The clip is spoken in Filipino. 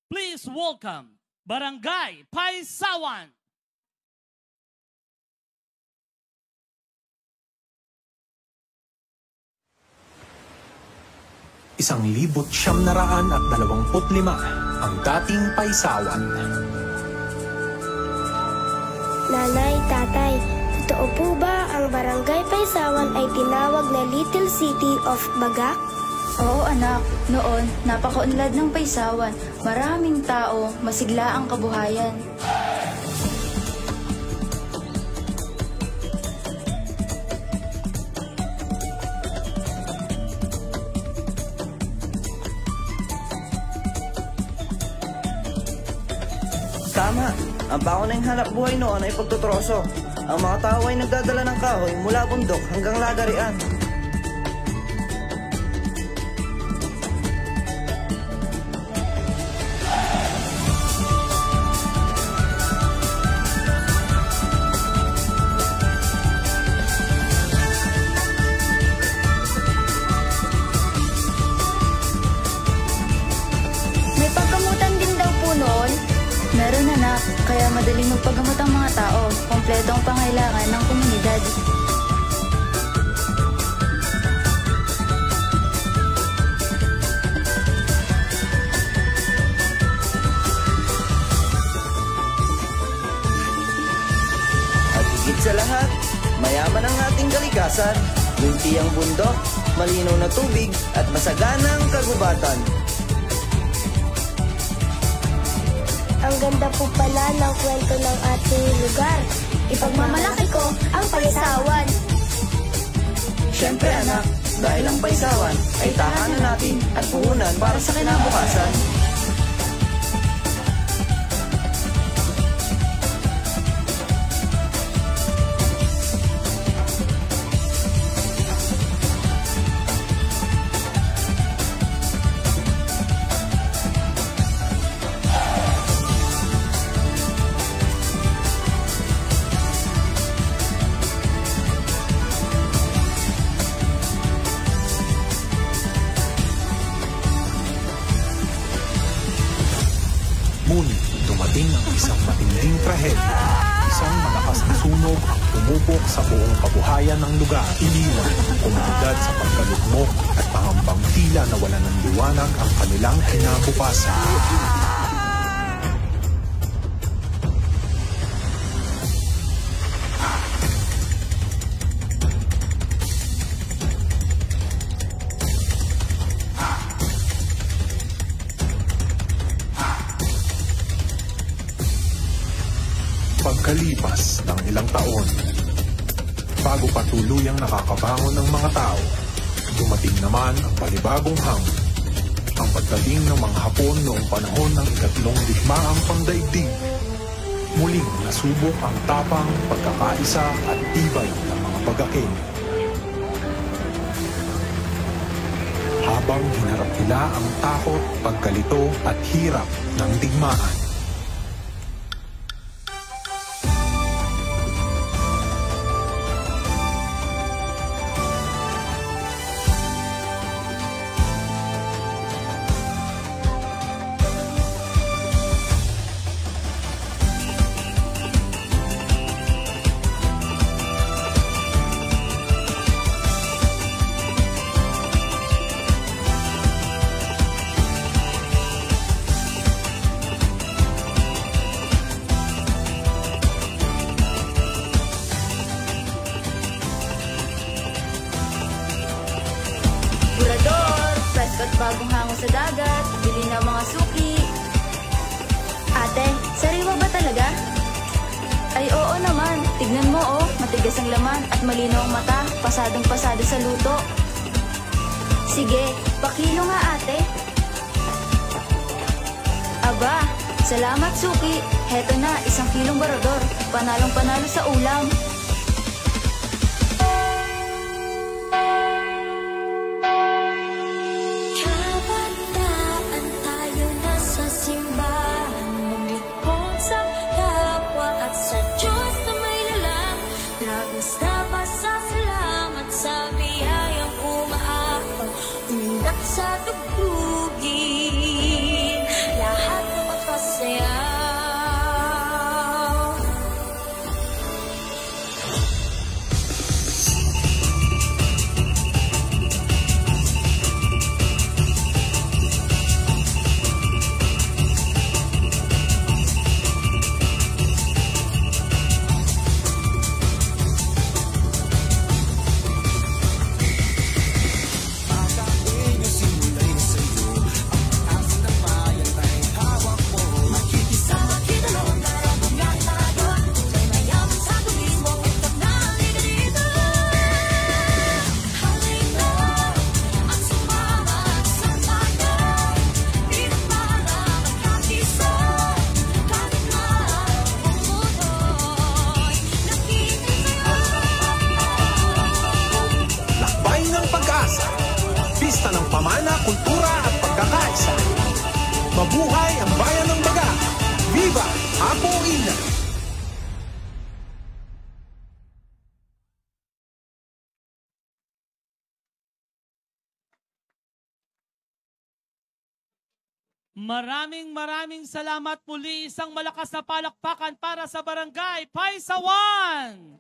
Please welcome Barangay Paisawan. Isang 1,925 ang dating Paisawan. Nanay, tatay, totoo po ba ang Barangay Paisawan ay tinawag na Little City of Bagak? Oo anak, noon napakaunlad ng Paisawan. Maraming tao, masigla ang kabuhayan. Tama, ang paunang hanap buhay noon ay pagtutroso. Ang mga tao ay nagdadala ng kahoy mula bundok hanggang lagarian. May paggamutan din daw po noon. Meron anak, kaya madaling magpagamot ang mga tao. Kompleto ang pangailangan ng komunidad. At higit sa lahat, mayaman ang ating kalikasan. Lunti ang bundok, malinaw na tubig at masaganang kagubatan. Ang ganda po pala ng kwento ng ating lugar. Ipagmamalaki ko ang Paisawan. Siyempre anak, dahil ang Paisawan ay tahanan natin at puhunan para sa kinabukasan. Ngunit dumating ang isang matinding trahedya. Isang malakas na sunog ang tumupok sa buong kabuhayan ng lugar. Iniwan ang komunidad sa pagkalugmok at pangambang tila na wala ng liwanag ang kanilang kinabukasan. Pagkalipas ng ilang taon, bago pa tuluyang nakakabangon ng mga tao, dumating naman ang panibagong hamon. Ang pagdating ng mga Hapon noong panahon ng ikatlong digmaang pangdaigdig. Muling nasubok ang tapang, pagkakaisa at tibay ng mga Bagaking. Habang hinarap nila ang takot, pagkalito at hirap ng digmaan. Burador, presko at bagong hango sa dagat, bili ng mga suki. Ate, sariwa ba talaga? Ay oo naman, tignan mo oh, matigas ang laman at malinaw ang mata, pasadong-pasado sa luto. Sige, pakilo nga ate. Aba, salamat suki. Heto na, 1 kilong burador, panalong-panalo sa ulam. Kabataan tayo na sa simbahan, maglingkod sa kapwa at sa Diyos na may lalang. Labis na pasasalamat sa biyayang umaapaw, umindak sa tugtugin. Lahat ng Maraming salamat muli. Isang malakas na palakpakan para sa Barangay Paisawan!